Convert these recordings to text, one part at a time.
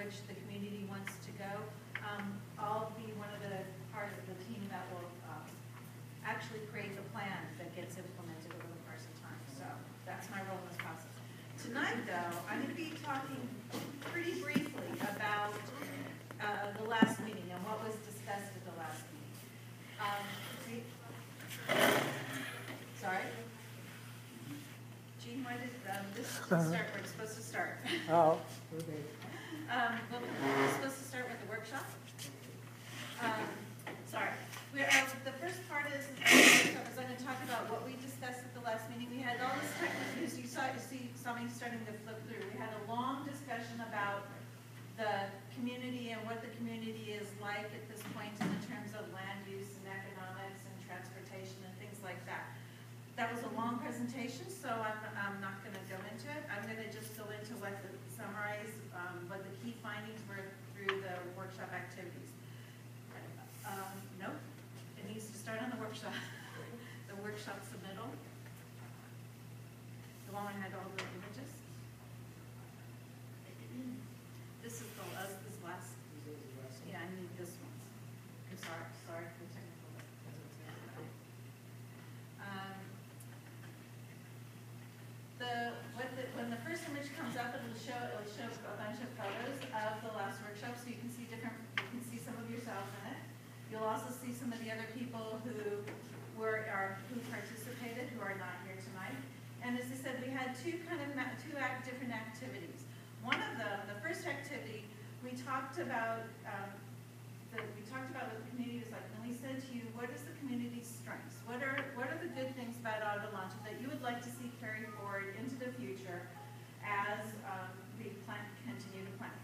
which the community wants to go. I'll be one of the part of the team that will actually create the plan that gets implemented over the course of time. So that's my role in this process. Tonight, though, I'm going to be talking pretty briefly about the last meeting and what was discussed at the last meeting. Sorry? Gene, why did this start where it's supposed to start? Oh, okay. We're supposed to start with the workshop. Sorry. The first part is I'm going to talk about what we discussed at the last meeting. We had all this technical news. You saw me starting to flip through. We had a long discussion about the community and what the community is like at this point in terms of land use and economics and transportation and things like that. That was a long presentation, so I'm not going to go into it. I'm going to just go into summarize what the key findings were through the workshop activities. Nope, it needs to start on the workshop. The workshop submittal. The one that had all the images. This is this last. Yeah, I need this one. I'm sorry for the technical. When the first image comes up, it'll show a bunch of photos of the last workshop, so you can see some of yourself in it. You'll also see some of the other people who participated who are not here tonight. And as I said, we had two different activities. One of them, the first activity, we talked about what the community was like, and we said to you, what is the community's strengths? What are the good things about Adelanto that you would like to see carry forward into the future as we continue to plan?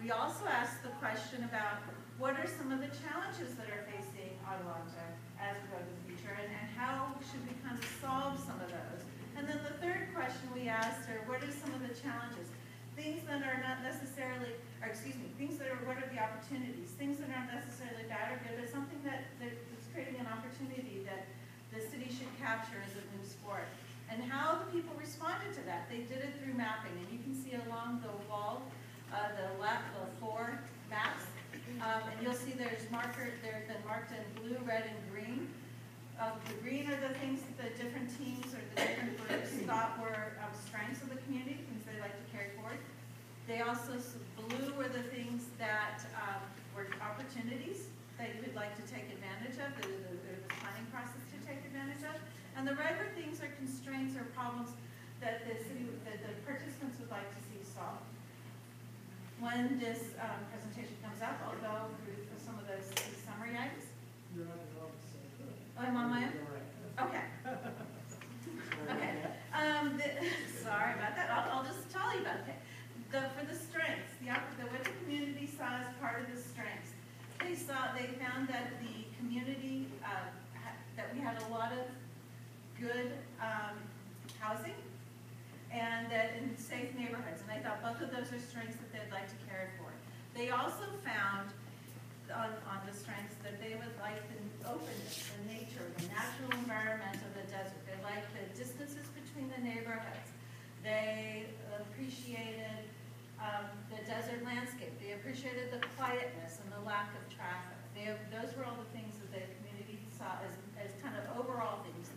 We also asked the question about what are some of the challenges that are facing Adelanto as we go to the future, and how should we kind of solve some of those? And then the third question we asked are, what are some of the challenges? Things that are not necessarily, what are the opportunities? Things that aren't necessarily bad or good, but something that's creating an opportunity that the city should capture as it moves forward. And how the people responded to that. They did it through mapping, and you can see along the wall, the 4 maps. And you'll see they've been marked in blue, red, and green. The green are the things that the different teams or the different groups thought were strengths of the community, things they like to carry forward. They also, blue were the things that were opportunities that you would like to take advantage of, the planning process to take advantage of. And the red are things or constraints or problems that the participants would like to see solved. When this presentation comes up, I'll go through some of those summary items. You're not the office. Oh, I'm on my own? Okay. Okay. Sorry about that. I'll just tell you about it. For the strengths, what the community saw as part of the strengths, they found that the community, that we had a lot of good housing, and that in safe neighborhoods. And I thought both of those are strengths that they'd like to carry forward. They also found on the strengths that they would like the openness, the nature, the natural environment of the desert. They liked the distances between the neighborhoods. They appreciated the desert landscape. They appreciated the quietness and the lack of traffic. Those were all the things that the community saw as kind of overall things.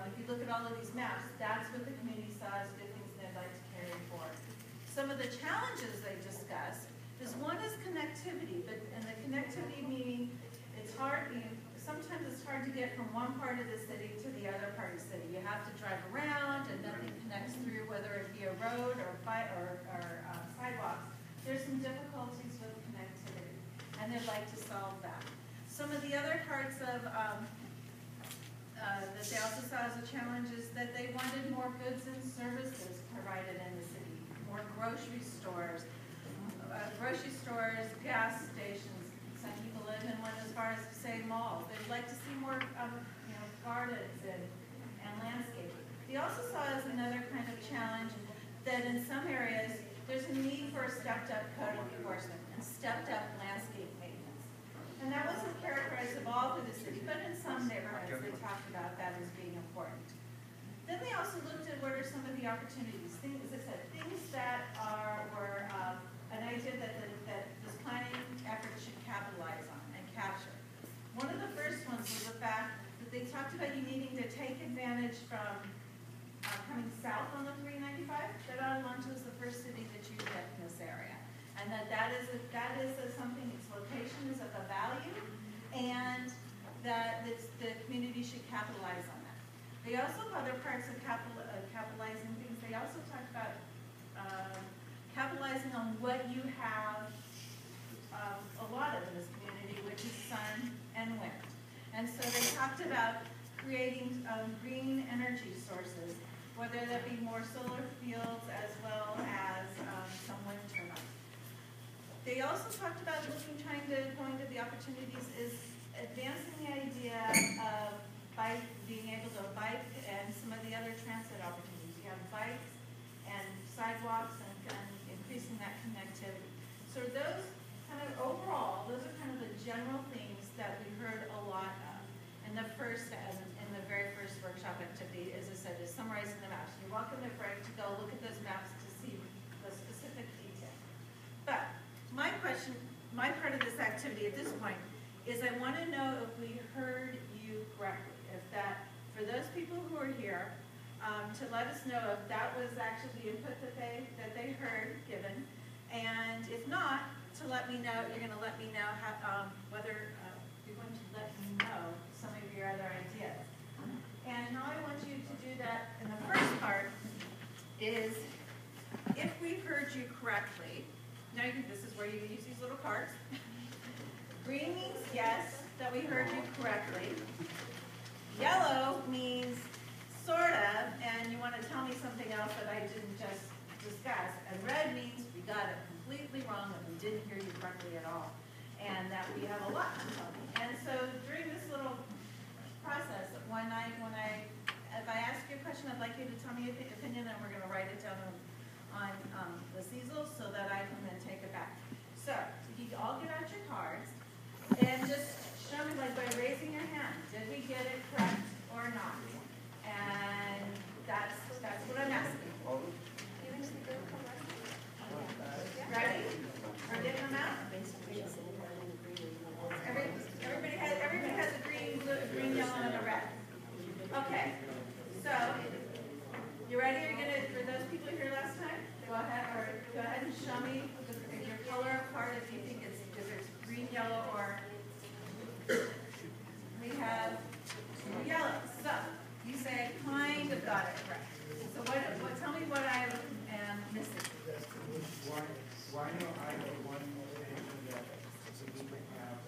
If you look at all of these maps, that's what the community saw as good things they'd like to carry forward. Some of the challenges they discussed is one is connectivity, and the connectivity meaning it's hard. Sometimes it's hard to get from one part of the city to the other part of the city. You have to drive around, and nothing connects through, whether it be a road or sidewalks. There's some difficulties with connectivity, and they'd like to solve that. Some of the other parts of that they also saw as a challenge is that they wanted more goods and services provided in the city, more grocery stores, gas stations. Some people live in one as far as, say, malls. They'd like to see more, gardens and landscaping. They also saw as another kind of challenge that in some areas there's a need for a stepped-up code enforcement and stepped-up landscape maintenance. And that wasn't characterized of all through the city, but in some neighborhoods they talked about that as being important. Then they also looked at what are some of the opportunities. Things, as I said, things that were an idea that the south on the 395, that Adelanto is the first city that you hit in this area. And that is something, its location is of a value, and that the community should capitalize on that. They also, other parts of capitalizing things, they also talked about capitalizing on what you have a lot of in this community, which is sun and wind. And so they talked about creating green energy sources, whether that be more solar fields as well as some wind turbines. They also talked about trying to go into the opportunities is advancing the idea of being able to bike and some of the other transit opportunities. You have bikes and sidewalks and increasing that connectivity. So those kind of overall, those are kind of the general things that we heard a lot of. And the very first workshop activity, as I said, is summarizing the maps. You're welcome to break to go look at those maps to see the specific detail. But my question, my part of this activity at this point is I want to know if we heard you correctly. If that, for those people who are here, to let us know if that was actually the input that they heard given, and if not, to let me know. You're going to let me know how, whether you're going to let me know some of your other ideas. And how I want you to do that in the first part is, if we heard you correctly, now this is where you use these little cards. Green means yes, that we heard you correctly. Yellow means sort of, and you want to tell me something else that I didn't just discuss. And red means we got it completely wrong and we didn't hear you correctly at all. And that we have a lot to tell you. And so during this little process, if I ask you a question, I'd like you to tell me your opinion, and we're going to write it down on the easel so that I can then take it back. So you all get out your cards and just show me, like, by raising your hand, did we get it correct or not? And that's what I'm asking. Ready? We're getting them out. Everybody has a green, yellow, and a red. Okay. So you ready? Are you gonna, for those people here last time, go ahead and show me your color card if you think it's green, yellow, or we have yellow. So you say kind of got it correct. So what tell me what I am missing. Why no I have one thing that we can have,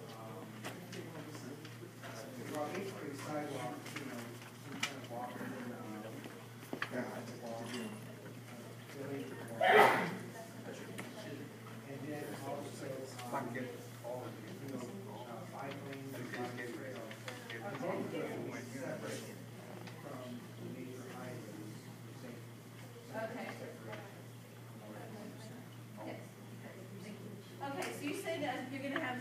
well, basically sidewalk, some kind of walking and, and then also, bike lanes, bike trails. Both of those are separate from the major highways. Okay. Okay, so you say that you're going to have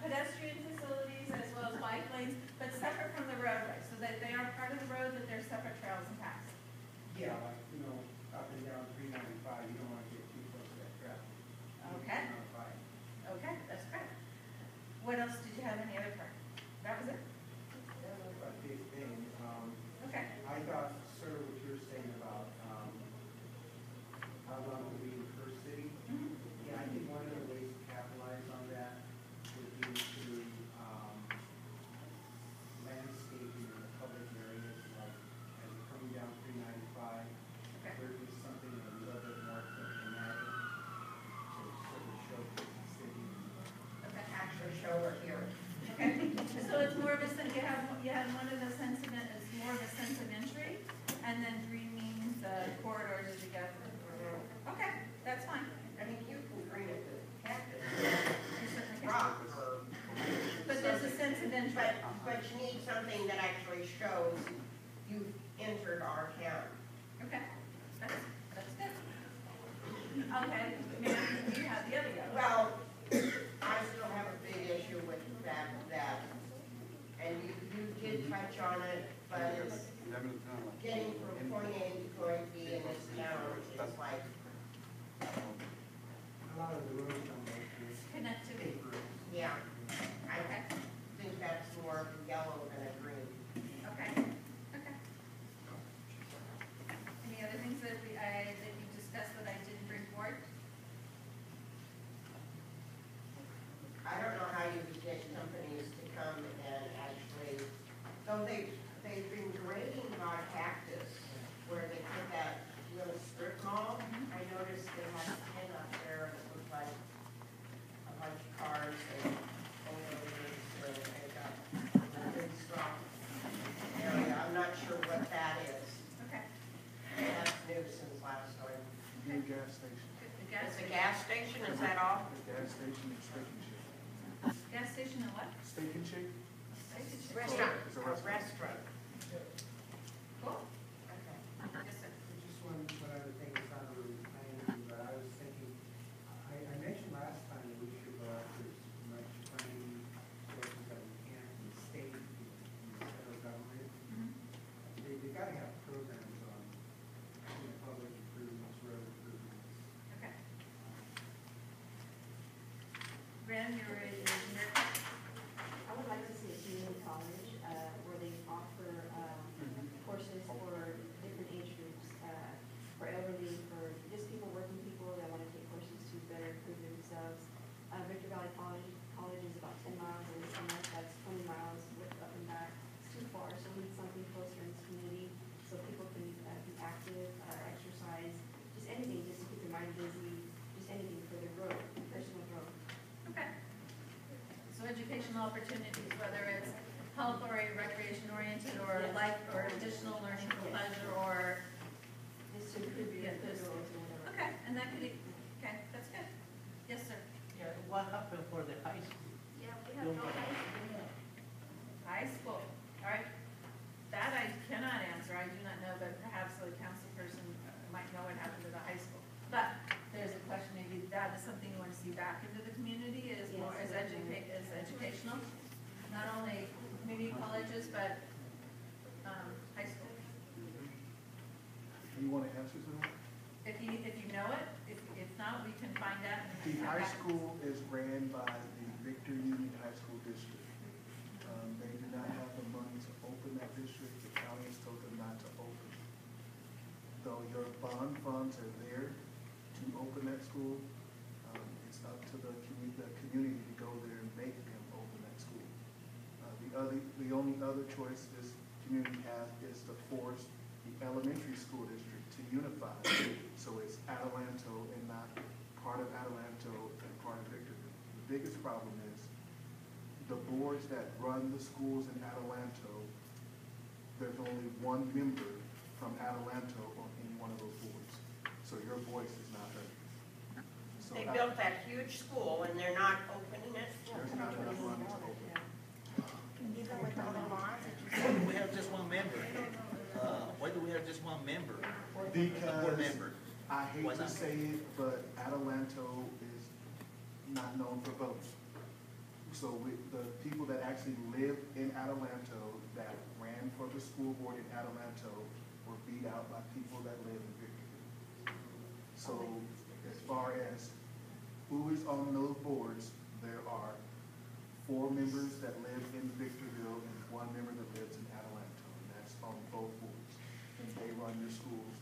pedestrian facilities as well as bike lanes, but separate from the roadway, so that they are part of the road, that they're separate trails and paths. Yeah, like, up and down 395, you don't want to get too close to that traffic. Okay. Okay, that's great. What else did you have? Any other part? That was it? That was a big thing. Okay. I thought sort of what you were saying about how long will be in first city. Mm-hmm. Yeah, I think one of the ways to capitalize on that would be through landscaping in the public areas, like as you're coming down 395, Okay. there would be something a little bit more thematic to sort of showcase the city. Okay. Actually show her here. Okay. So it's more of a sense, you have one of the sense of, it's more of a sense of entry, and then green means the corridors as you go through. Okay, that's fine. I mean, you can green it with cactus, You certainly can. rock, or. But there's a sense of entry. But you need something that actually shows you've entered our town. Okay, that's good. Okay, ma'am, you have the other yellow. Well, I still have a big issue with that, and you did touch on it, but it's getting from point A to point B in this town is like, A lot of the roads on those streets. Connectivity. yeah, I think that's more of a yellow than a green. Okay, okay. Any other things that Though they've been grading our cactus, where they put that little strip mall. I noticed they had 10 up there, and it looked like a bunch of cars and photos, and they got a big strong area. I'm not sure what that is. Okay. That's new since last time. New gas station. The gas, It's a gas station, is that all? The gas station and Steak and Shake. gas station and what? Steak and Shake? Restaurant. It's a A restaurant. restaurant. Cool. Okay. Yes, sir. Just one other thing, it's not really planning, but I was thinking, I mentioned last time that we should go after as much planning sources that we can from the state and the federal government. Mhm. They've got to have programs on, public improvements, road improvements. Okay. Brandon, you're ready to hear? I would like to see a community college where they offer courses for different age groups, for elderly, for just working people that want to take courses to better improve themselves. Victor Valley College is about 10 miles away from us. That's 20 miles up and back. It's too far, so we need something closer in this community so people can be active, exercise, just anything, just to keep their mind busy, just anything for their growth, personal growth. Okay. So educational opportunities, whether it's health or recreation oriented or Yes. life or additional learning for pleasure or, Just to improve your Yeah, this- growth or whatever. okay, and that could be, okay, that's good. Yes, sir. Yeah, what happened for the high school? Yeah, we have no high school, all right. That I cannot answer, I do not know, but perhaps the council person might know what happened to the high school. But there's a question, maybe that is something you want to see back into the community, is more, Yes, is educational, not only community colleges, but, high school. You want to answer to that? If you know it, if not, we can find out. and The come high back. school is ran by the Victor Union High School District. They do not have the money to open that district. The county has told them not to open. Though your bond funds are there to open that school, it's up to the community to go there and make them open that school. The only other choice this community has is to force the elementary school district to unify. So it's Adelanto and not part of Adelanto and part of Victorville. The biggest problem is the boards that run the schools in Adelanto, there's only one member from Adelanto on any one of those boards. So your voice is not heard. So They built that huge school and they're not opening it. there's not enough money to open. Why do we have just one member? Why do we have just one member? A board Because member? I hate Why to not? say it, but Adelanto is not known for votes. So the people that actually live in Adelanto that ran for the school board in Adelanto were beat out by people that live in Victorville. So as far as who is on those boards, there are 4 members that live in Victorville and 1 member that lives in Adelanto, and that's on both boards. And they run your schools